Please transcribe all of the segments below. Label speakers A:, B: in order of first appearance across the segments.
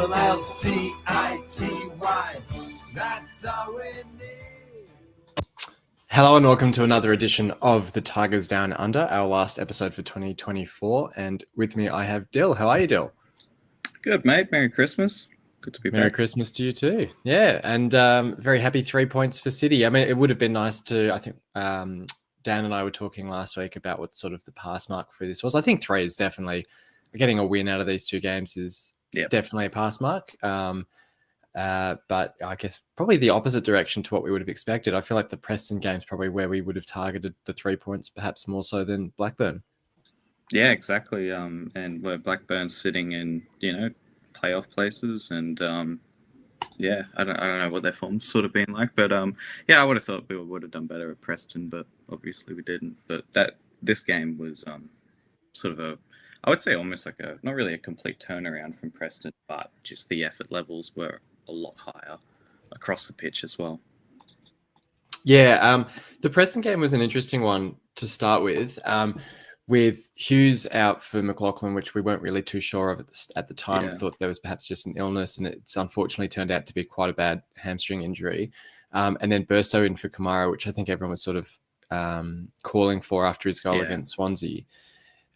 A: That's all we need.
B: Hello and welcome to another edition of the Tigers Down Under, our last episode for 2024. And with me, I have Dill. How are you, Dill?
C: Good, mate. Merry Christmas. Good to be back.
B: Merry Christmas to you too. Yeah, and very happy 3 points for City. I mean, it would have been nice to, I think, Dan and I were talking last week about what sort of the pass mark for this was. I think 3 is definitely, getting a win out of these 2 games is definitely a pass mark. But I guess probably the opposite direction to what we would have expected. I feel like the Preston game is probably where we would have targeted the 3 points, perhaps more so than Blackburn.
C: Yeah, exactly. And where Blackburn's sitting in, playoff places, and I don't know what their form's sort of been like, but I would have thought we would have done better at Preston, but obviously we didn't. But this game was sort of I would say almost like not really a complete turnaround from Preston, but just the effort levels were a lot higher across the pitch as well.
B: Yeah, the Preston game was an interesting one to start with Hughes out for McLaughlin, which we weren't really too sure of at the time.
C: Yeah.
B: We thought there was perhaps just an illness, and it's unfortunately turned out to be quite a bad hamstring injury. And then Burstow in for Kamara, which I think everyone was sort of calling for after his goal against Swansea.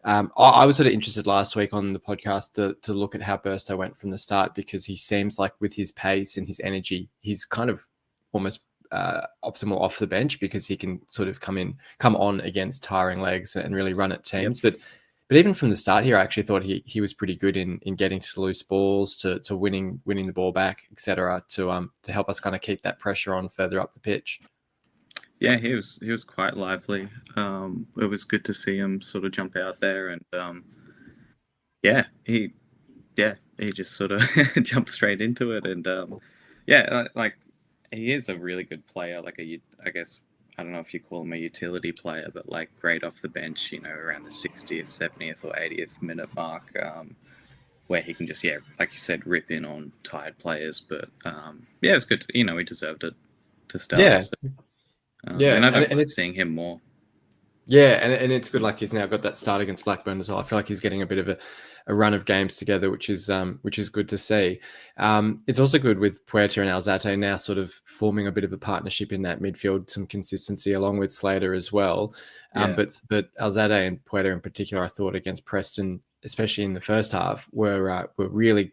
B: I was sort of interested last week on the podcast to look at how Burstow went from the start, because he seems like with his pace and his energy, he's kind of almost optimal off the bench, because he can sort of come on against tiring legs and really run at teams. But even from the start here, I actually thought he was pretty good in getting to loose balls, to winning the ball back, etc., to help us kind of keep that pressure on further up the pitch.
C: Yeah, he was quite lively. It was good to see him sort of jump out there, and he just sort of jumped straight into it, and like he is a really good player. Like I guess I don't know if you call him a utility player, but like great off the bench, around the 60th, 70th, or 80th minute mark, where he can just like you said, rip in on tired players. But it's good. He deserved it to start.
B: Yeah.
C: So. And I don't mind seeing him more.
B: Yeah, and it's good. Like, he's now got that start against Blackburn as well. I feel like he's getting a bit of a run of games together, which is good to see. It's also good with Puerta and Alzate now sort of forming a bit of a partnership in that midfield, some consistency along with Slater as well. But Alzate and Puerta in particular, I thought against Preston, especially in the first half, were really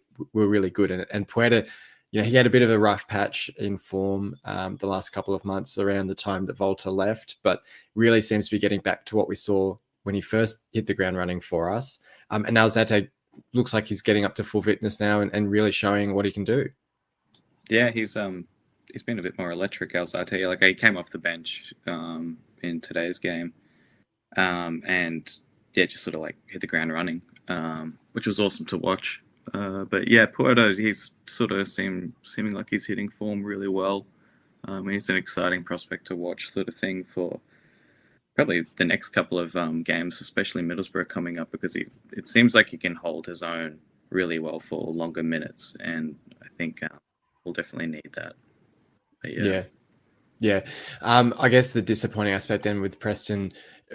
B: good. And Puerta, he had a bit of a rough patch in form the last couple of months around the time that Volta left, but really seems to be getting back to what we saw when he first hit the ground running for us. And now Zate looks like he's getting up to full fitness now and really showing what he can do.
C: Yeah, he's been a bit more electric, Alzate. Like, he came off the bench in today's game, and just sort of like hit the ground running, which was awesome to watch. But Puerto, he's sort of seeming like he's hitting form really well. He's an exciting prospect to watch, sort of thing, for probably the next couple of games, especially Middlesbrough coming up, because it seems like he can hold his own really well for longer minutes, and I think we'll definitely need that. But
B: Yeah. I guess the disappointing aspect then with Preston,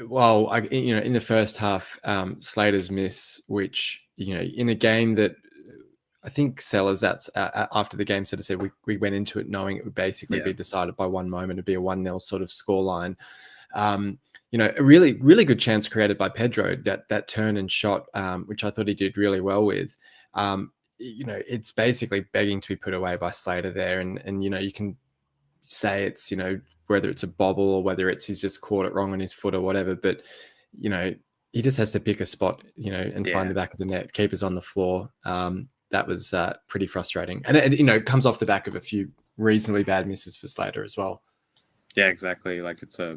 B: well, in the first half, Slater's miss, which, in a game that I think Sellers, that's after the game sort of said we went into it knowing it would basically be decided by one moment, it'd be a 1-0 sort of scoreline. A really, really good chance created by Pedro, that turn and shot, which I thought he did really well with. It's basically begging to be put away by Slater there. And you can say it's, whether it's a bobble or whether he's just caught it wrong on his foot or whatever, but, he just has to pick a spot, and find the back of the net. Keeper's on the floor. That was pretty frustrating. And it comes off the back of a few reasonably bad misses for Slater as well.
C: Yeah, exactly. Like, it's not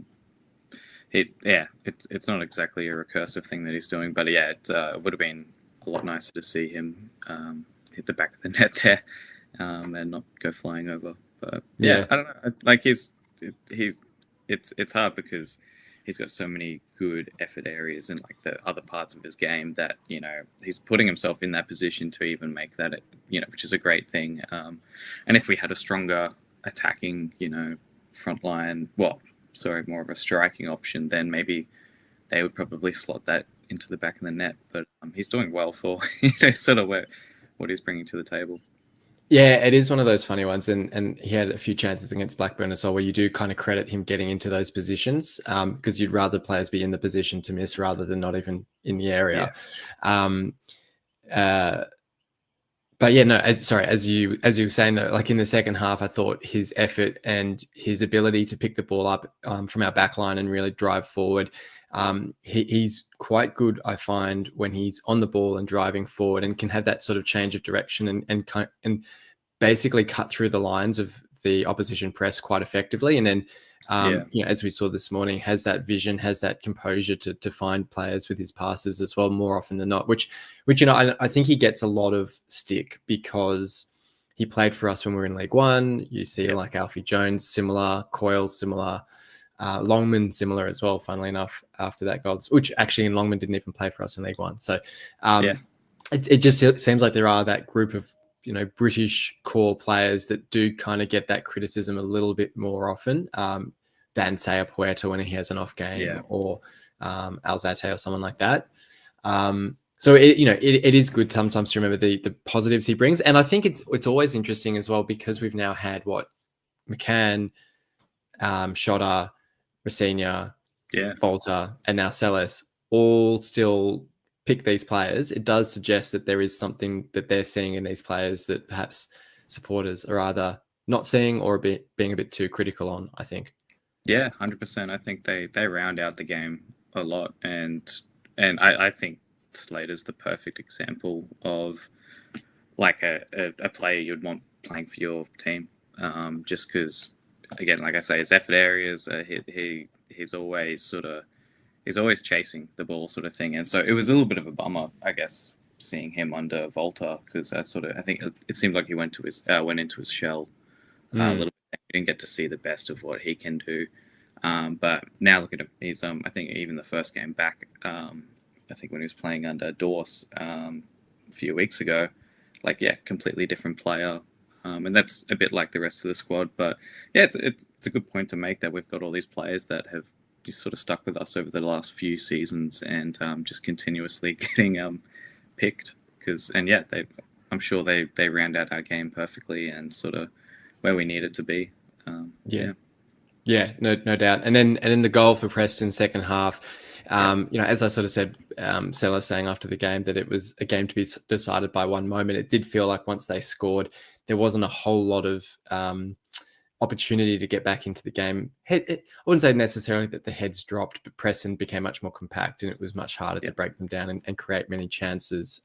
C: exactly a recursive thing that he's doing, but it would have been a lot nicer to see him hit the back of the net there, and not go flying over. But I don't know. Like, it's hard because he's got so many good effort areas in like the other parts of his game that, he's putting himself in that position to even make that, which is a great thing. And if we had a stronger attacking, front line, more of a striking option, then maybe they would probably slot that into the back of the net. But he's doing well for, sort of what he's bringing to the table.
B: Yeah, it is one of those funny ones, and he had a few chances against Blackburn as well, where you do kind of credit him getting into those positions, because you'd rather players be in the position to miss rather than not even in the area. Um, uh, but yeah, no, as you were saying though, like in the second half, I thought his effort and his ability to pick the ball up from our back line and really drive forward, he's quite good, I find, when he's on the ball and driving forward and can have that sort of change of direction and basically cut through the lines of the opposition press quite effectively. And then, as we saw this morning, has that vision, has that composure to find players with his passes as well, more often than not, which I think he gets a lot of stick because he played for us when we were in League One. You see like Alfie Jones, similar, Coyle, similar, Longman, similar as well, funnily enough, after that goal, which actually in Longman didn't even play for us in League One. So it just seems like there are that group of, British core players that do kind of get that criticism a little bit more often than, say, a Puerta when he has an off game or Alzate or someone like that. So it is good sometimes to remember the positives he brings, and I think it's always interesting as well because we've now had McCann, Shotter, Rosenia, Volta, and now Celis all still pick these players. It does suggest that there is something that they're seeing in these players that perhaps supporters are either not seeing or being a bit too critical on, I think.
C: Yeah, 100%. I think they round out the game a lot, and I think Slater's the perfect example of like a player you'd want playing for your team. Just because, again, like I say, his effort areas, he's always chasing the ball, sort of thing. And so it was a little bit of a bummer, I guess, seeing him under Volta, because I think it seemed like he went into his shell a little bit. He didn't get to see the best of what he can do. But now look at him. He's I think even the first game back, I think when he was playing under Dorse a few weeks ago, completely different player. And that's a bit like the rest of the squad. But yeah, it's a good point to make that we've got all these players that have just sort of stuck with us over the last few seasons and just continuously getting picked. I'm sure they round out our game perfectly and sort of where we need it to be.
B: Yeah, no doubt. And then the goal for Preston second half. As I sort of said, Seller saying after the game that it was a game to be decided by one moment. It did feel like once they scored, there wasn't a whole lot of opportunity to get back into the game. I wouldn't say necessarily that the heads dropped, but Preston became much more compact and it was much harder to break them down and create many chances.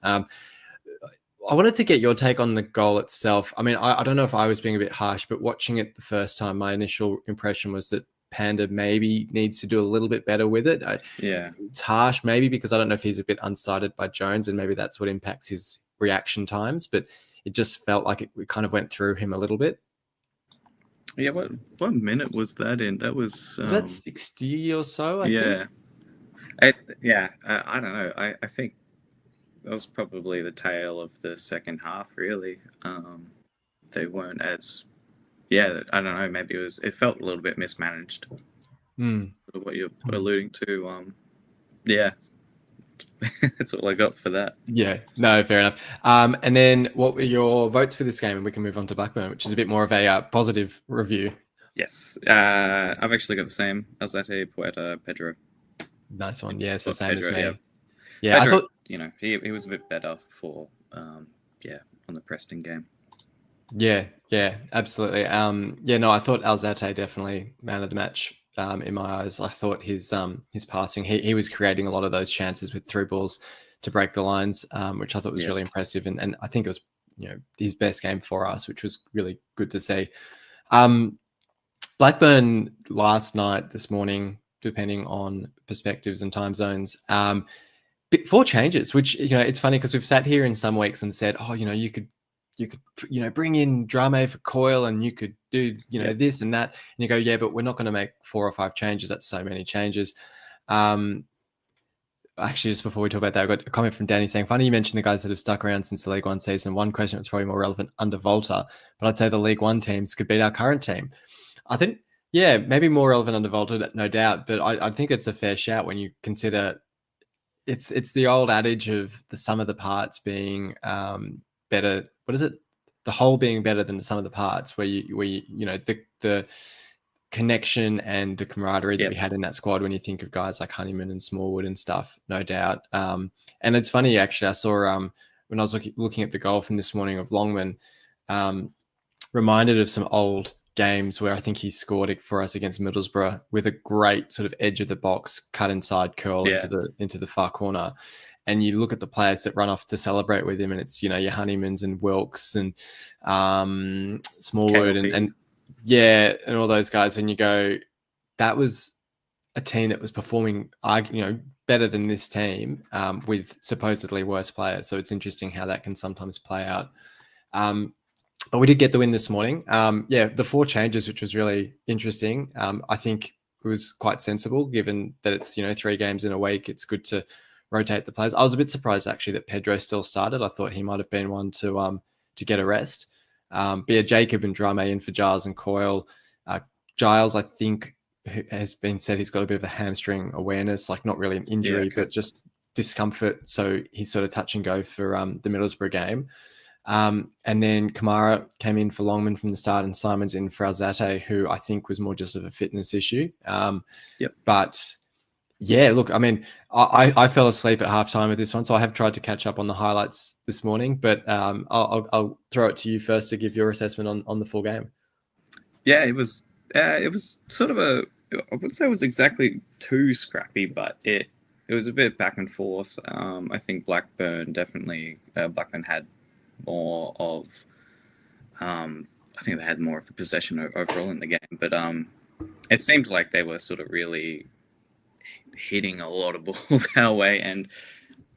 B: I wanted to get your take on the goal itself. I mean, I don't know if I was being a bit harsh, but watching it the first time, my initial impression was that Panda maybe needs to do a little bit better with it. It's harsh maybe because I don't know if he's a bit unsighted by Jones and maybe that's what impacts his reaction times, but it just felt like it kind of went through him a little bit.
C: Yeah, what minute was that in? That was
B: that 60 or so, I think?
C: I don't know. I think that was probably the tail of the second half, really. They weren't as... I don't know, maybe it felt a little bit mismanaged. What you're alluding to. That's all I got for that.
B: Yeah, no, fair enough. And then what were your votes for this game? And we can move on to Blackburn, which is a bit more of a positive review.
C: Yes. I've actually got the same. Alzate, Puerta, Pedro.
B: Nice one. Yeah, so same
C: Pedro,
B: as me.
C: Yeah, Pedro, I thought... he was a bit better for, on the Preston game.
B: Yeah, absolutely. I thought Alzate definitely man of the match in my eyes. I thought his passing, he was creating a lot of those chances with through balls to break the lines, which I thought was really impressive. And I think it was, his best game for us, which was really good to see. Blackburn this morning, depending on perspectives and time zones, 4 changes, which, it's funny because we've sat here in some weeks and said, you could bring in Drame for Coyle and you could do, this and that. And you go, yeah, but we're not going to make 4 or 5 changes. That's so many changes. Actually, just before we talk about that, I got a comment from Danny saying, funny you mentioned the guys that have stuck around since the League One season. One question that's probably more relevant under Volta, but I'd say the League One teams could beat our current team. I think, maybe more relevant under Volta, no doubt, but I think it's a fair shout when you consider it's the old adage of the sum of the parts being better. What is it? the whole being better than the sum of the parts, where the connection and the camaraderie that we had in that squad when you think of guys like Honeyman and Smallwood and stuff, no doubt. And it's funny, actually, I saw when I was looking at the goal from this morning of Longman, reminded of some old games where I think he scored it for us against Middlesbrough with a great sort of edge of the box cut inside curl into the far corner. And you look at the players that run off to celebrate with him, and it's, your Honeymans and Wilkes and Smallwood and all those guys. And you go, that was a team that was performing, better than this team with supposedly worse players. So it's interesting how that can sometimes play out. But we did get the win this morning. The 4 changes, which was really interesting. I think it was quite sensible, given that it's 3 games in a week. It's good to rotate the players. I was a bit surprised, actually, that Pedro still started. I thought he might have been one to get a rest. Jacob and Drame in for Giles and Coyle. Giles, I think, has been said he's got a bit of a hamstring awareness, like not really an injury, but just discomfort. So he's sort of touch and go for the Middlesbrough game. And then Kamara came in for Longman from the start, and Simon's in for Alzate, who I think was more just of a fitness issue. But yeah, look, I mean, I fell asleep at halftime with this one, so I have tried to catch up on the highlights this morning. But I'll throw it to you first to give your assessment on the full game.
C: Yeah, it was sort of I wouldn't say it was exactly too scrappy, but it was a bit back and forth. I think Blackburn had more of, I think they had more of the possession overall in the game, but it seemed like they were sort of really hitting a lot of balls our way. And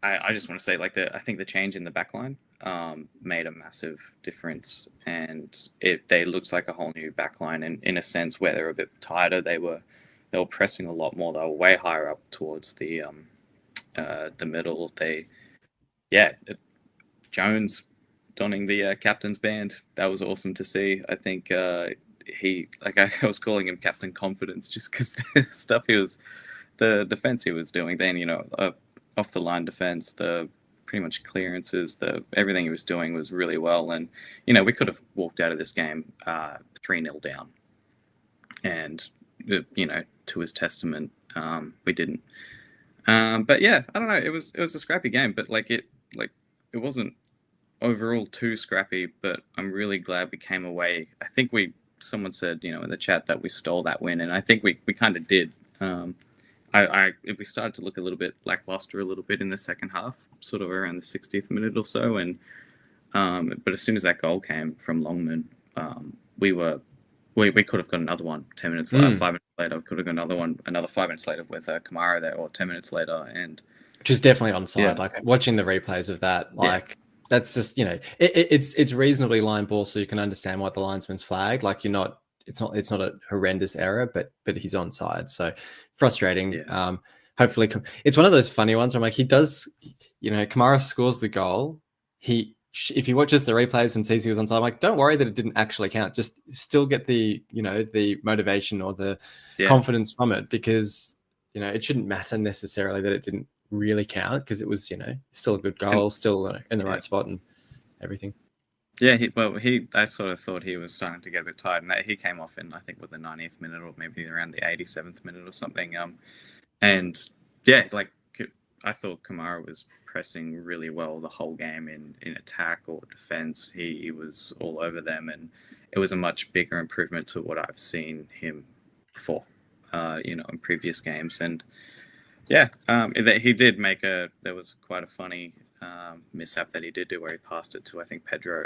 C: I just want to say, I think the change in the back line made a massive difference, and they looked like a whole new back line, and in a sense where they're a bit tighter, they were pressing a lot more. They were way higher up towards the middle. Jones donning the captain's band, that was awesome to see. I think I was calling him Captain Confidence just because the defense he was doing then, off the line defense, the pretty much clearances, everything he was doing was really well. And we could have walked out of this game 3-0 down, and to his testament, we didn't. But yeah, I don't know, it was a scrappy game, but it wasn't overall too scrappy, but I'm really glad we came away. I think someone said, in the chat, that we stole that win, and I think we kind of did. We started to look a little bit lackluster a little bit in the second half, sort of around the 60th minute or so, and but as soon as that goal came from Longman, we could have got another one 10 minutes later, 5 minutes later. We could have got another 5 minutes later with Kamara there, or 10 minutes later, and which
B: is definitely onside. Yeah. Watching the replays of that, that's just it's reasonably line ball, so you can understand why the linesman's flagged. It's not a horrendous error, but he's onside, so frustrating. Yeah. Hopefully, it's one of those funny ones where I'm like, he does, Kamara scores the goal. If he watches the replays and sees he was onside, I'm like, don't worry that it didn't actually count. Just still get the the motivation or the confidence from it, because it shouldn't matter necessarily that it didn't really count, because it was still a good goal, still in the right spot and everything.
C: Yeah, I sort of thought he was starting to get a bit tired, and he came off in, I think, with the 90th minute, or maybe around the 87th minute or something. And yeah, I thought Kamara was pressing really well the whole game in attack or defense. He was all over them, and it was a much bigger improvement to what I've seen him before, in previous games. And yeah, he did there was quite a funny mishap that he did do, where he passed it to, I think, Pedro.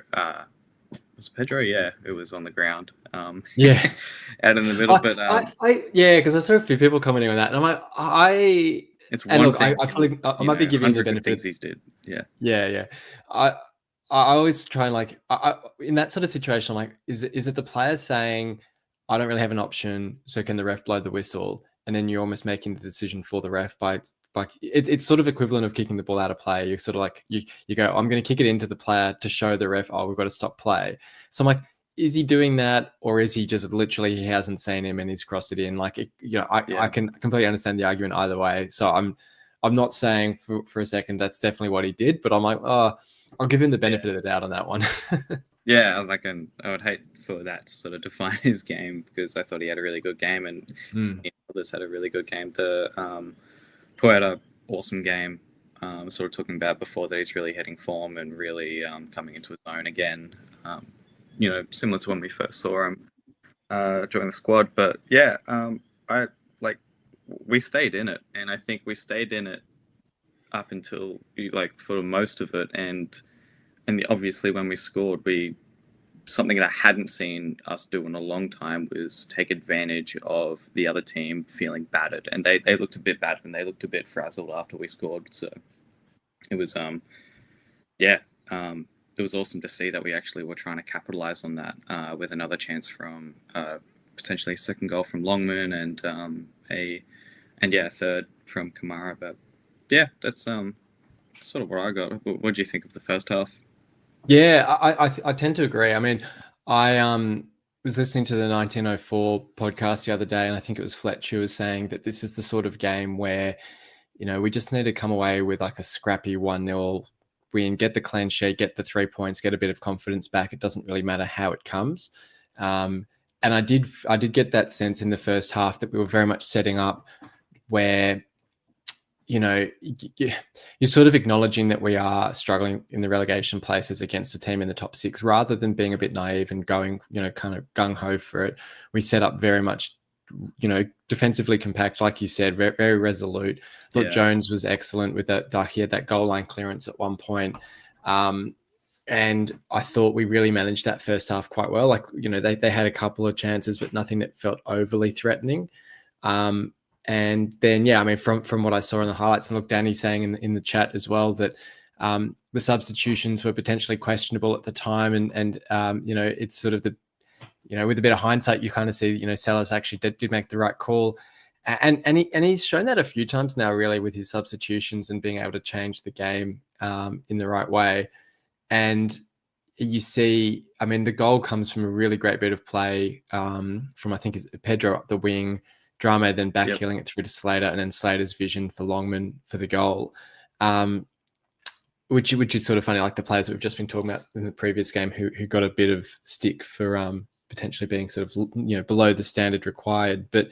C: Was it Pedro? Yeah, it was on the ground. Out in the middle.
B: Because I saw a few people commenting on that, and I'm like,
C: it's one thing.
B: I might be giving the benefit.
C: Things he did.
B: Yeah. I always try and in that sort of situation, I'm like, is it the player saying, I don't really have an option, so can the ref blow the whistle? And then you're almost making the decision for the ref by it's sort of equivalent of kicking the ball out of play. You're sort of like, you go, I'm going to kick it into the player to show the ref, we've got to stop play. So I'm like, is he doing that, or is he just literally, he hasn't seen him and he's crossed it in? I can completely understand the argument either way. So I'm not saying for a second that's definitely what he did, but I'm like, I'll give him the benefit of the doubt on that one.
C: Yeah, like, and I would hate for that to sort of define his game, because I thought he had a really good game, and others had a really good game. The Puerta, awesome game. Sort of talking about before that he's really hitting form and really coming into his own again. Similar to when we first saw him join the squad. But yeah, I like we stayed in it, and I think we stayed in it up until like for most of it, and obviously when we scored, something that I hadn't seen us do in a long time was take advantage of the other team feeling battered, and they looked a bit battered and they looked a bit frazzled after we scored. So it was it was awesome to see that we actually were trying to capitalize on that with another chance from potentially a second goal from Longman and a third from Kamara. But yeah, that's sort of what I got. What do you think of the first half?
B: Yeah, I tend to agree. I mean, I was listening to the 1904 podcast the other day, and I think it was Fletch who was saying that this is the sort of game where, we just need to come away with like a scrappy 1-0 win, get the clean sheet, get the 3 points, get a bit of confidence back. It doesn't really matter how it comes. And I did get that sense in the first half that we were very much setting up where, you're sort of acknowledging that we are struggling in the relegation places against a team in the top 6, rather than being a bit naive and going, kind of gung-ho for it. We set up very much, defensively compact, like you said, very, very resolute. I thought Jones was excellent with that. He had that goal line clearance at one point. And I thought we really managed that first half quite well. Like, they had a couple of chances, but nothing that felt overly threatening. And then, I mean, from what I saw in the highlights, and look, Danny saying in the chat as well that the substitutions were potentially questionable at the time, and it's sort of the, with a bit of hindsight, you kind of see, Sellers actually did make the right call, and he's shown that a few times now, really, with his substitutions and being able to change the game in the right way. And you see, I mean, the goal comes from a really great bit of play from, I think, is Pedro up the wing, Drame then backheeling it through to Slater, and then Slater's vision for Longman for the goal, which is sort of funny, like the players that we've just been talking about in the previous game who got a bit of stick for potentially being sort of, below the standard required. But,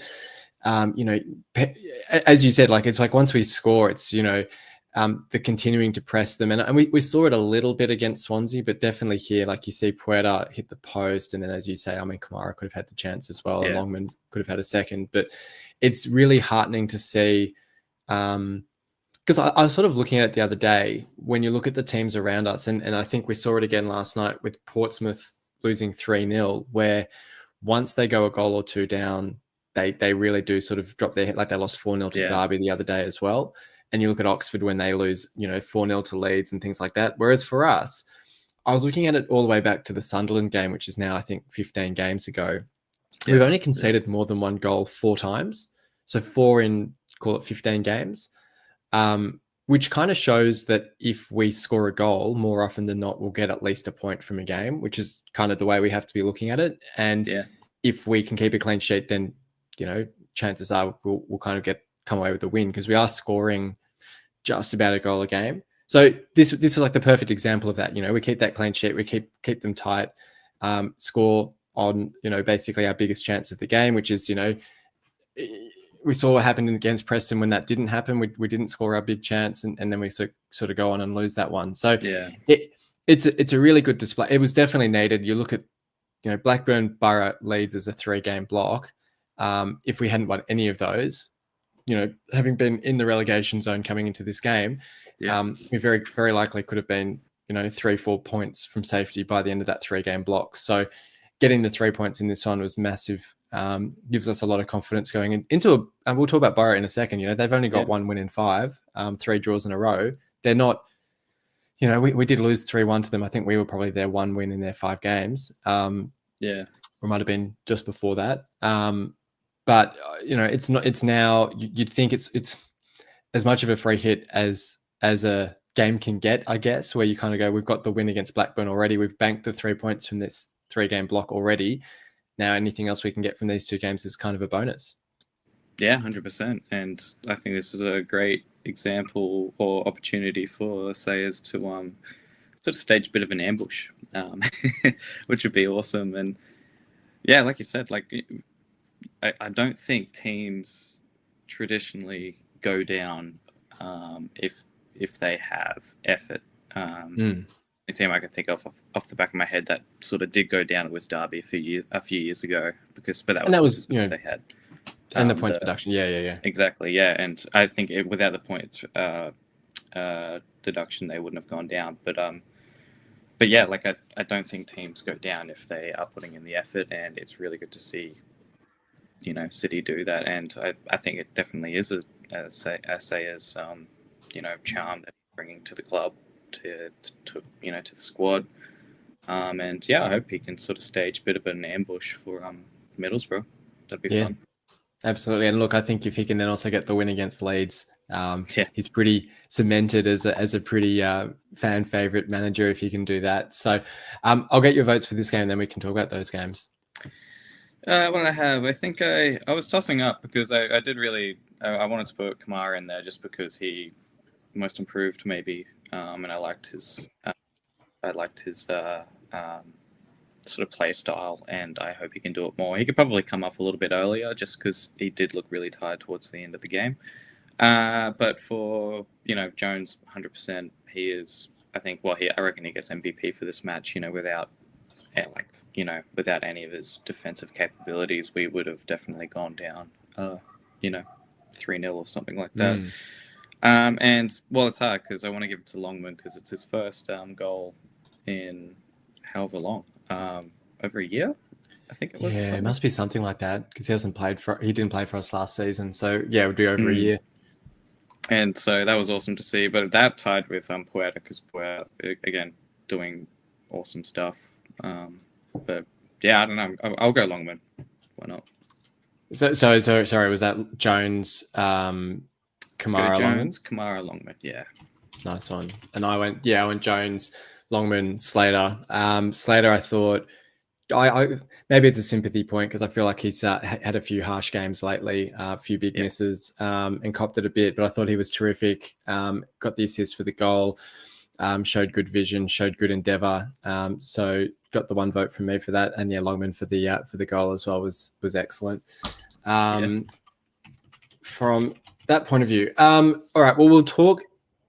B: as you said, like, it's like once we score, it's, the continuing to press them. And we saw it a little bit against Swansea, but definitely here, like you see Puerta hit the post. And then, as you say, I mean, Kamara could have had the chance as well. And Longman could have had a second. But it's really heartening to see, because I was sort of looking at it the other day, when you look at the teams around us, and I think we saw it again last night with Portsmouth losing 3-0, where once they go a goal or two down, they really do sort of drop their head. Like they lost 4-0 to Derby the other day as well. And you look at Oxford when they lose, 4-0 to Leeds and things like that. Whereas for us, I was looking at it all the way back to the Sunderland game, which is now, I think, 15 games ago. Yeah, we've only conceded more than one goal 4 times. So 4 in, call it 15 games, which kind of shows that if we score a goal, more often than not, we'll get at least a point from a game, which is kind of the way we have to be looking at it. And if we can keep a clean sheet, then, chances are we'll kind of come away with a win, because we are scoring just about a goal a game. So this was like the perfect example of that. We keep that clean sheet, we keep them tight, score on, basically our biggest chance of the game, which is, we saw what happened against Preston when that didn't happen. We didn't score our big chance, and then we sort of go on and lose that one. So it's a really good display. It was definitely needed. You look at, Blackburn, Boro, Leeds as a 3-game block. If we hadn't won any of those, having been in the relegation zone coming into this game, we very, very likely could have been, 3-4 points from safety by the end of that 3-game block. So getting the 3 points in this one was massive. Gives us a lot of confidence going into and we'll talk about Boro in a second. They've only got 1 win in 5, 3 draws in a row. They're not, we did lose 3-1 to them. I think we were probably their 1 win in their 5 games. Or might have been just before that. But it's not. It's now. You'd think it's as much of a free hit as a game can get, I guess. Where you kind of go, we've got the win against Blackburn already. We've banked the 3 points from this 3-game block already. Now anything else we can get from these 2 games is kind of a bonus.
C: Yeah, 100%. And I think this is a great example or opportunity for Sayers to sort of stage a bit of an ambush, which would be awesome. And yeah, like you said, like I don't think teams traditionally go down if they have effort. A team I can think of off the back of my head that sort of did go down was Derby a few years ago, but that was
B: you know,
C: they had
B: and the points deduction. Yeah.
C: Exactly, yeah. And I think without the points deduction, they wouldn't have gone down. But yeah, like I don't think teams go down if they are putting in the effort, and it's really good to see, you know, City do that. And I think it definitely is a Sayer's you know, charm that he's bringing to the club, to you know, to the squad. And yeah, I hope he can sort of stage a bit of an ambush for Middlesbrough. That'd be fun.
B: Absolutely. And look, I think if he can then also get the win against Leeds, he's pretty cemented as a pretty fan favorite manager if he can do that. So I'll get your votes for this game, and then we can talk about those games.
C: What did I have? I think I was tossing up because I did really I wanted to put Kamara in there just because he most improved maybe, and I liked his sort of play style, and I hope he can do it more. He could probably come up a little bit earlier just because he did look really tired towards the end of the game. But for, you know, Jones, 100%, he is, I think, I reckon he gets MVP for this match, you know, without any of his defensive capabilities, we would have definitely gone down, 3-0 or something like that. And, well, it's hard because I want to give it to Longman because it's his first goal in however long. Over a year, I think it was.
B: Yeah, it must be something like that because he didn't play for us last season. So yeah, it would be over a year.
C: And so that was awesome to see. But that tied with Puerta because Puerta, again, doing awesome stuff. But yeah, I don't know. I'll go Longman. Why not?
B: So sorry, was that Jones, Kamara, Longman?
C: Kamara, Longman, yeah.
B: Nice one. And I went Jones, Longman, Slater. Slater, I thought, I maybe it's a sympathy point because I feel like he's had a few harsh games lately, a few big misses, and copped it a bit. But I thought he was terrific. Got the assist for the goal, showed good vision, showed good endeavour. So got the one vote from me for that, and yeah, Longman for the goal as well was excellent. From that point of view, all right. Well, we'll talk.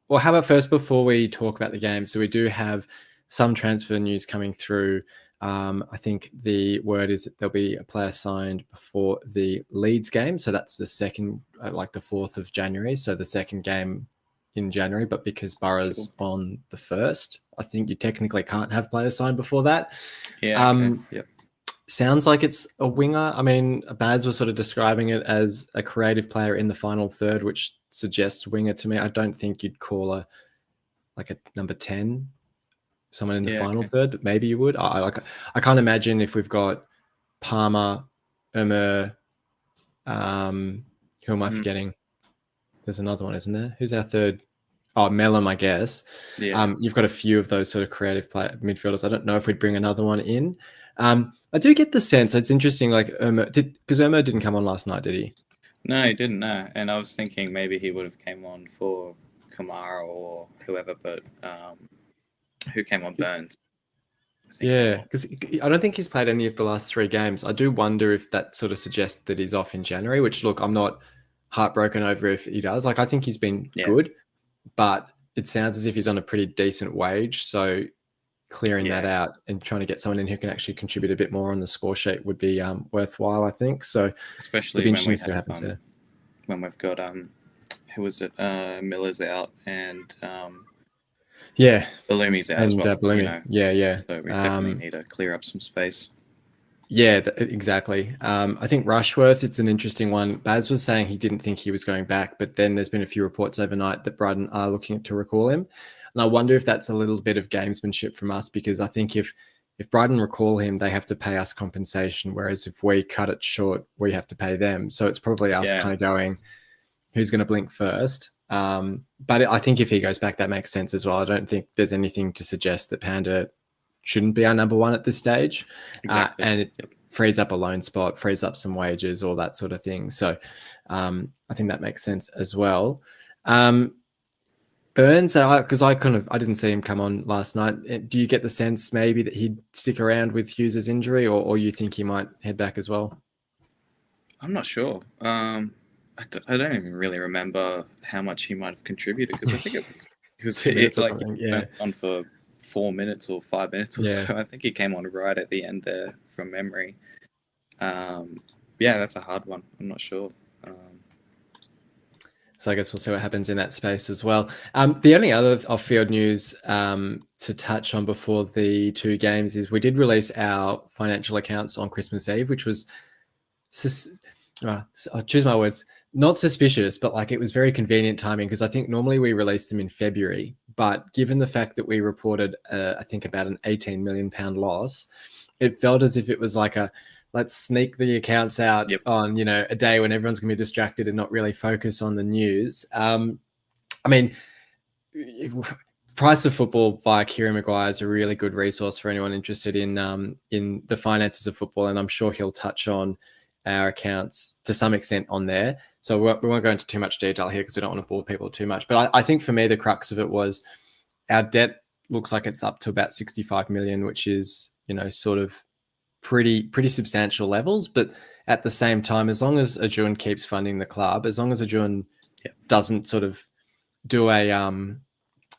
B: Well, how about first before we talk about the game? So we do have some transfer news coming through. I think the word is that there'll be a player signed before the Leeds game. So that's the second, like the 4th of January. So the second game in January, but because Borough's on the 1st, I think you technically can't have players signed before that.
C: Yeah. Okay. Yep.
B: Sounds like it's a winger. I mean, Baz was sort of describing it as a creative player in the final third, which suggests winger to me. I don't think you'd call a number 10 someone in the final third, but maybe you would. I can't imagine if we've got Palmer, Ömer, who am I forgetting? There's another one, isn't there? Who's our third? Oh, Mellum, I guess. Yeah. You've got a few of those sort of creative midfielders. I don't know if we'd bring another one in. I do get the sense it's interesting, like because Ömer didn't come on last night, did he?
C: No, he didn't. No, and I was thinking maybe he would have came on for Kamara or whoever, but who came on? Burns.
B: Yeah, because I don't think he's played any of the last 3 games. I do wonder if that sort of suggests that he's off in January, which, look, I'm not heartbroken over if he does. Like, I think he's been good, but it sounds as if he's on a pretty decent wage. So clearing that out and trying to get someone in who can actually contribute a bit more on the score sheet would be worthwhile, I think. So
C: especially when we have, when we've got who was it? Miller's out and Ballumi's out as well.
B: Ballumi. You know?
C: So we definitely need to clear up some space.
B: Yeah, exactly. I think Rushworth, it's an interesting one. Baz was saying he didn't think he was going back, but then there's been a few reports overnight that Brighton are looking to recall him. And I wonder if that's a little bit of gamesmanship from us, because I think if Brighton recall him, they have to pay us compensation, whereas if we cut it short, we have to pay them. So it's probably us kind of going, who's going to blink first? But I think if he goes back, that makes sense as well. I don't think there's anything to suggest that Panda shouldn't be our number 1 at this stage. Exactly. And it frees up a loan spot, frees up some wages, all that sort of thing. So I think that makes sense as well. Burns, because I didn't see him come on last night. Do you get the sense maybe that he'd stick around with Hughes' injury, or you think he might head back as well?
C: I'm not sure. I don't even really remember how much he might have contributed, because I think it was
B: 2 minutes or
C: like
B: something.
C: he
B: Yeah,
C: went on for 4 minutes or 5 minutes or
B: Yeah.
C: so. I think he came on right at the end there from memory. Yeah, that's a hard one. I'm not sure.
B: So I guess we'll see what happens in that space as well. The only other off-field news to touch on before the two games is we did release our financial accounts on Christmas Eve, which was, I'll choose my words, not suspicious, but like it was very convenient timing, because I think normally we release them in February, but given the fact that we reported, I think about an £18 million loss, it felt as if it was like let's sneak the accounts out on, a day when everyone's going to be distracted and not really focus on the news. I mean, Price of Football by Kieran Maguire is a really good resource for anyone interested in the finances of football, and I'm sure he'll touch on our accounts to some extent on there. So we won't go into too much detail here because we don't want to bore people too much. But I think for me, the crux of it was our debt looks like it's up to about 65 million, which is, sort of pretty substantial levels. But at the same time, as long as Ajun keeps funding the club, as long as Ajun doesn't sort of do a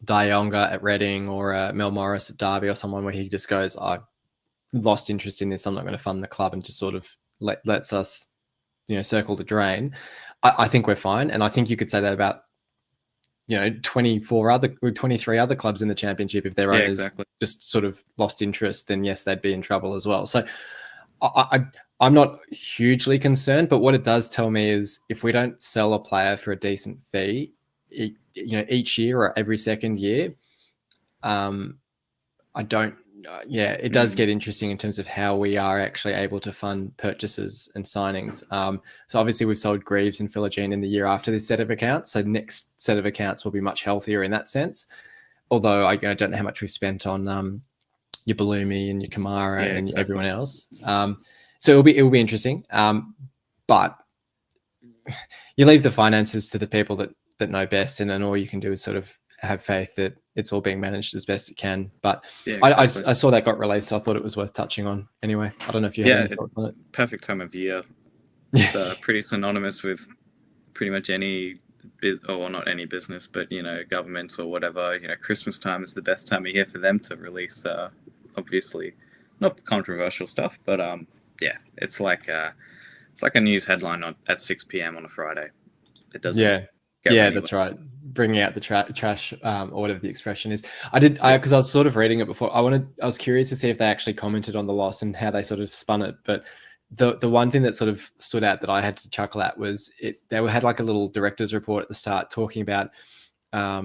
B: Dionga at Reading or a Mel Morris at Derby or someone where he just goes, I've lost interest in this, I'm not going to fund the club, and just sort of lets us, circle the drain, I think we're fine. And I think you could say that about 23 other clubs in the championship. If their owners just sort of lost interest, then yes, they'd be in trouble as well. So I'm not hugely concerned, but what it does tell me is if we don't sell a player for a decent fee, each year or every second year, it does get interesting in terms of how we are actually able to fund purchases and signings. So obviously we've sold Greaves and Philogene in the year after this set of accounts. So next set of accounts will be much healthier in that sense. Although I don't know how much we've spent on your Balumi and your Kamara and everyone else. So it'll be interesting. But you leave the finances to the people that know best, and then all you can do is sort of have faith that it's all being managed as best it can. But I saw that got released, so I thought it was worth touching on anyway. I don't know if you have any thoughts on it.
C: Perfect time of year. It's pretty synonymous with pretty much any not any business, but governments or whatever. Christmas time is the best time of year for them to release obviously not controversial stuff, but it's like a news headline at 6 p.m. on a Friday. It doesn't
B: that's right, bringing out the trash or whatever the expression is. Because I was sort of reading it before. I was curious to see if they actually commented on the loss and how they sort of spun it. But the one thing that sort of stood out that I had to chuckle at was they had like a little director's report at the start talking about how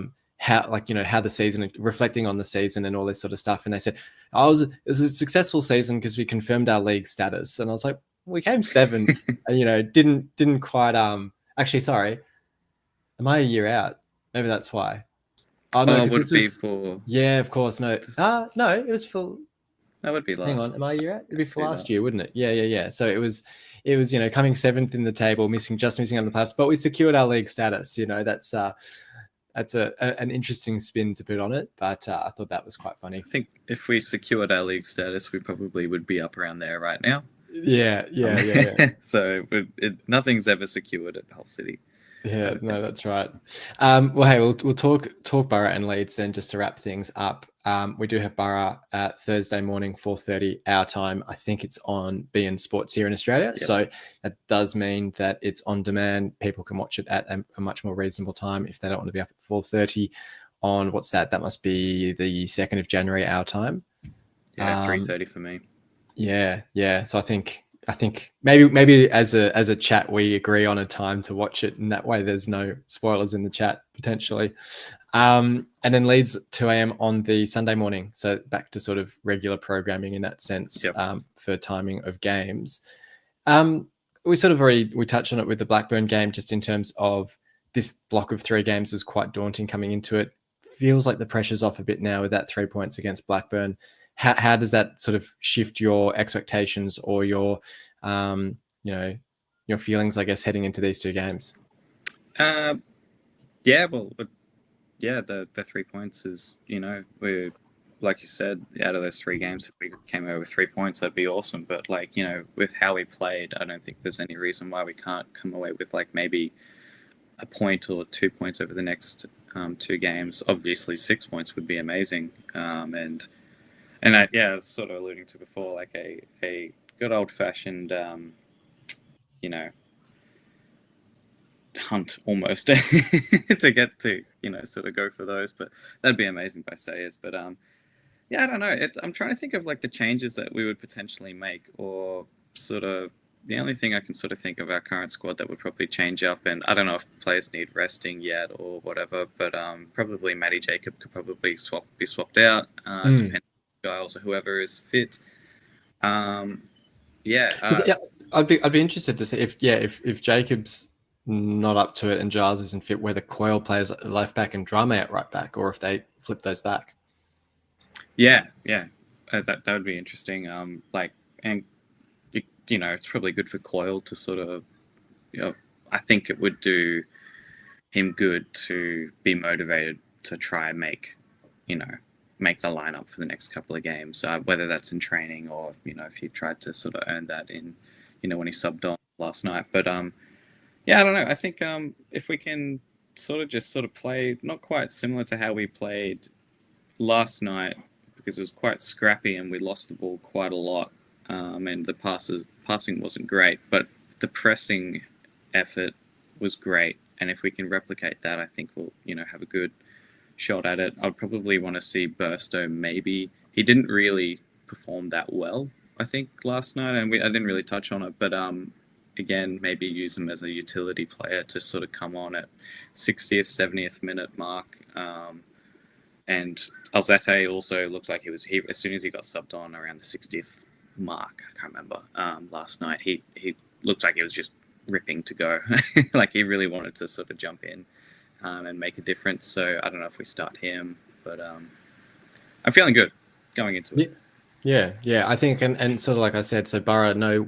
B: the season, reflecting on the season and all this sort of stuff. And they said, it was a successful season because we confirmed our league status. And I was like, we came seventh and didn't quite actually, sorry, am I a year out? Maybe that's why. Oh no,
C: would it be for?
B: Yeah, of course. No, no, it was for.
C: That would be last.
B: Hang on, am I a year out? It'd be for last year, wouldn't it? Yeah. So it was coming seventh in the table, missing on the playoffs, but we secured our league status. That's an interesting spin to put on it, but I thought that was quite funny.
C: I think if we secured our league status, we probably would be up around there right now.
B: Yeah.
C: So nothing's ever secured at Hull City.
B: Yeah, no, that's right. Well, hey, we'll talk Boro and Leeds then, just to wrap things up. We do have Boro Thursday morning, 4:30 our time. I think it's on beIN Sports here in Australia. Yep. So that does mean that it's on demand. People can watch it at a much more reasonable time if they don't want to be up at 4:30 on what's that? That must be the 2nd of January our time.
C: Yeah, 3:30 for me.
B: Yeah. So I think maybe as a chat we agree on a time to watch it, and that way there's no spoilers in the chat potentially. And then Leeds 2 a.m. on the Sunday morning, so back to sort of regular programming in that sense. For timing of games. We sort of we touched on it with the Blackburn game, just in terms of this block of 3 games was quite daunting coming into it. Feels like the pressure's off a bit now with that 3 points against Blackburn. How does that sort of shift your expectations or your feelings, I guess, heading into these 2 games?
C: Yeah, well, yeah, the 3 points is, we're, like you said, out of those 3 games, if we came away with 3 points, that'd be awesome. But like, with how we played, I don't think there's any reason why we can't come away with like maybe a point or 2 points over the next 2 games. Obviously, 6 points would be amazing. And I, yeah, I was sort of alluding to before, like a good old fashioned, hunt almost to get to, sort of go for those. But that'd be amazing by Sayers. But yeah, I don't know. I'm trying to think of like the changes that we would potentially make, or sort of the only thing I can sort of think of our current squad that would probably change up. And I don't know if players need resting yet or whatever, but probably Matty Jacob could probably be swapped out, depending on Giles or whoever is fit. Yeah,
B: yeah, I'd be interested to see if Jacob's not up to it and Giles isn't fit, whether Coyle plays left back and Drama at right back, or if they flip those back.
C: Yeah, that would be interesting. It's probably good for Coyle to sort of, I think it would do him good to be motivated to try and make the lineup for the next couple of games, whether that's in training or, if he tried to sort of earn that in, when he subbed on last night. But yeah, I don't know. I think if we can sort of play not quite similar to how we played last night, because it was quite scrappy and we lost the ball quite a lot, and the passing wasn't great, but the pressing effort was great. And if we can replicate that, I think we'll have a good shot at it. I'd probably want to see Burstow. Maybe he didn't really perform that well, I think, last night, and I didn't really touch on it, but again, maybe use him as a utility player to sort of come on at 60th, 70th minute mark. And Alzate also looked like he as soon as he got subbed on around the 60th mark, I can't remember, last night, he looked like he was just ripping to go. Like he really wanted to sort of jump in and make a difference. So I don't know if we start him, but I'm feeling good going into it.
B: Yeah, I think, and sort of like I said, so Boro, no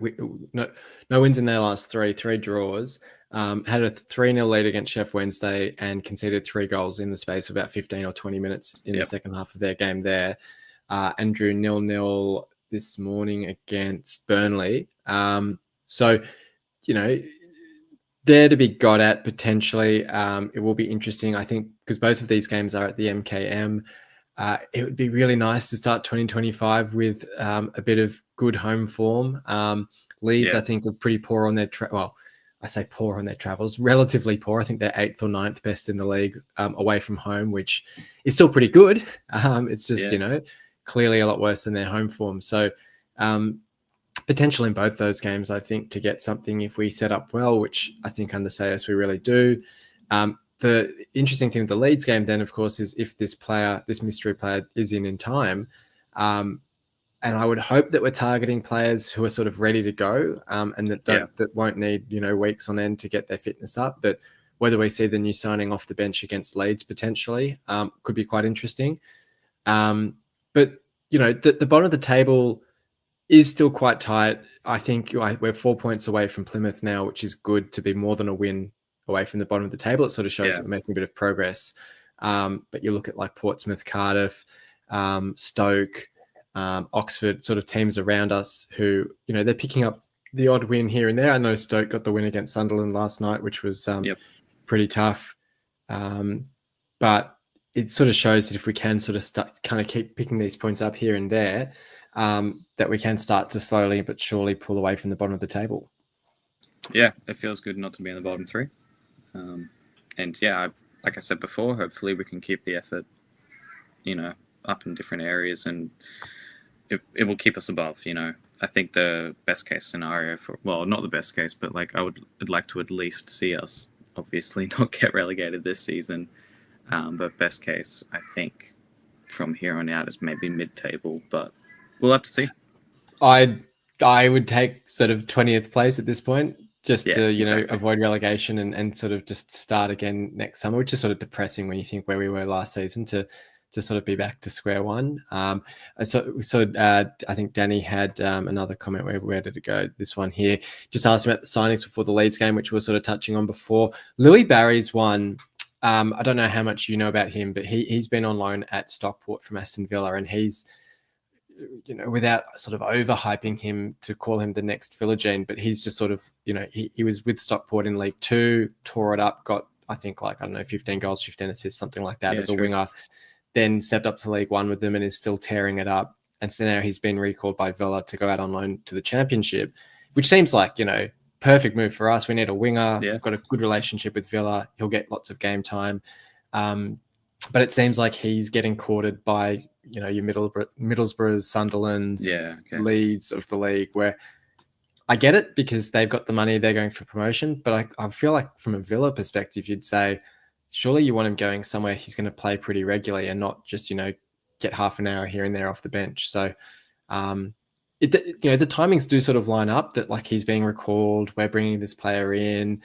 B: wins in their last three draws, had a 3-0 lead against Sheff Wednesday and conceded 3 goals in the space of about 15 or 20 minutes in the second half of their game there, and drew 0-0 this morning against Burnley. So, there to be got at potentially. It will be interesting, I think, because both of these games are at the MKM. It would be really nice to start 2025 with a bit of good home form. Leeds, I think, are pretty poor on their I say poor on their travels, relatively poor. I think they're 8th or 9th best in the league away from home, which is still pretty good. It's just, clearly a lot worse than their home form. So potential in both those games, I think, to get something if we set up well, which I think under Sayers we really do. The interesting thing with the Leeds game then, of course, is if this mystery player is in time. And I would hope that we're targeting players who are sort of ready to go and that won't need, weeks on end to get their fitness up. But whether we see the new signing off the bench against Leeds potentially could be quite interesting. But, the bottom of the table is still quite tight. I think we're 4 points away from Plymouth now, which is good to be more than a win away from the bottom of the table. It sort of shows that we're making a bit of progress. But you look at like Portsmouth, Cardiff, Stoke, Oxford, sort of teams around us who, they're picking up the odd win here and there. I know Stoke got the win against Sunderland last night, which was pretty tough. But it sort of shows that if we can sort of keep picking these points up here and there, that we can start to slowly but surely pull away from the bottom of the table.
C: Yeah, it feels good not to be in the bottom 3. Like I said before, hopefully we can keep the effort, up in different areas, and it will keep us above. I think the best case scenario not the best case, but like I'd like to at least see us obviously not get relegated this season. But best case, I think from here on out is maybe mid-table, but we'll have to see.
B: I would take sort of 20th place at this point, just to avoid relegation and sort of just start again next summer, which is sort of depressing when you think where we were last season to sort of be back to square one. I think Danny had another comment. Where did it go? This one here. Just asking about the signings before the Leeds game, which we were sort of touching on before. Louis Barry's one. I don't know how much you know about him, but he's been on loan at Stockport from Aston Villa, and he's, without sort of overhyping him to call him the next Philogene, but he's just sort of, he was with Stockport in League Two, tore it up, got, I think, 15 goals, 15 assists, something like that as a winger, then stepped up to League One with them and is still tearing it up. And so now he's been recalled by Villa to go out on loan to the Championship, which seems like, perfect move for us. We need a winger.
C: Yeah.
B: We've got a good relationship with Villa. He'll get lots of game time. But it seems like he's getting courted by, your Middlesbroughs, Sunderlands, Leeds of the league, where I get it because they've got the money, they're going for promotion. But I feel like from a Villa perspective, you'd say, surely you want him going somewhere he's going to play pretty regularly and not just, get half an hour here and there off the bench. So, the timings do sort of line up that like he's being recalled, we're bringing this player in,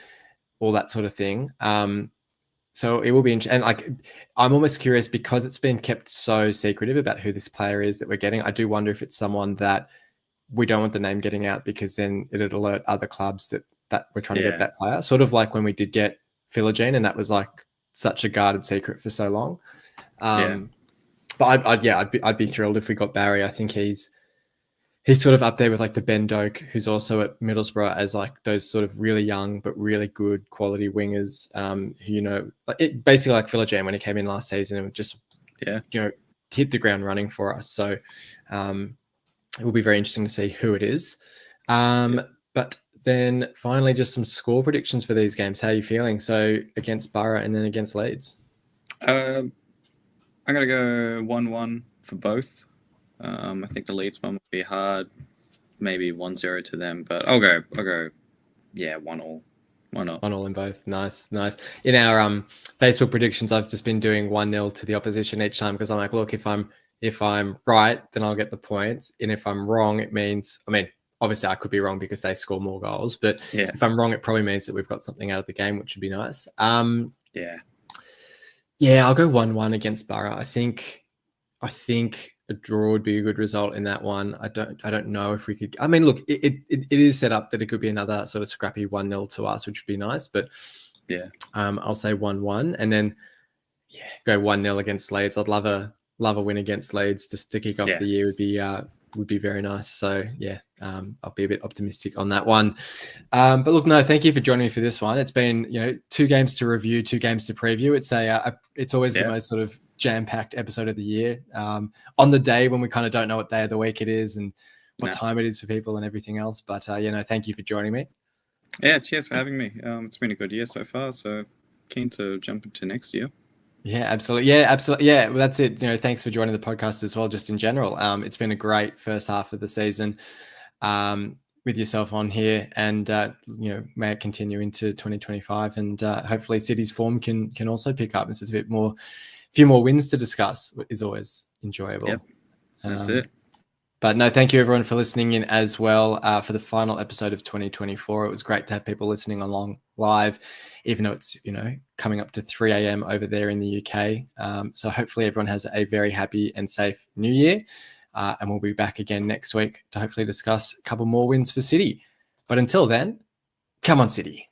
B: all that sort of thing. So it will be interesting. And I'm almost curious because it's been kept so secretive about who this player is that we're getting. I do wonder if it's someone that we don't want the name getting out because then it'd alert other clubs that we're trying to get that player. Sort of like when we did get Philogene and that was like such a guarded secret for so long. But I'd be thrilled if we got Barry. I think he's sort of up there with like the Ben Doak, who's also at Middlesbrough, as like those sort of really young but really good quality wingers. Who basically like Philogene when he came in last season and just hit the ground running for us. So it will be very interesting to see who it is. But then finally, just some score predictions for these games. How are you feeling? So against Boro and then against Leeds.
C: I'm going to go 1-1 for both. I think the Leeds one will be hard. Maybe 1-0 to them, but I'll go 1-1. Why not?
B: 1-1 in both. Nice. In our Facebook predictions, I've just been doing 1-0 to the opposition each time because I'm like, look, if I'm right, then I'll get the points. And if I'm wrong, it means, obviously I could be wrong because they score more goals, but if I'm wrong, it probably means that we've got something out of the game, which would be nice. I'll go 1-1 against Boro. I think a draw would be a good result in that one. I don't know if we could. Look, it is set up that it could be another sort of scrappy 1-0 to us, which would be nice. But I'll say 1-1, and then go 1-0 against Leeds. I'd love a win against Leeds just to kick off the year would be very nice. So I'll be a bit optimistic on that one. But look, no, thank you for joining me for this one. It's been 2 games to review, 2 games to preview. It's always the most sort of jam-packed episode of the year. On the day when we kind of don't know what day of the week it is and what time it is for people and everything else. But thank you for joining me.
C: Yeah, cheers for having me. It's been a good year so far. So keen to jump into next year.
B: Yeah, absolutely. Yeah, well, that's it. Thanks for joining the podcast as well, just in general. It's been a great first half of the season with yourself on here, and may it continue into 2025, and hopefully City's form can also pick up. It's a few more wins to discuss is always enjoyable.
C: Yep, that's it.
B: But no, thank you everyone for listening in as well for the final episode of 2024. It was great to have people listening along live, even though it's, coming up to 3 a.m. over there in the UK. So hopefully everyone has a very happy and safe new year. And we'll be back again next week to hopefully discuss a couple more wins for City. But until then, come on City.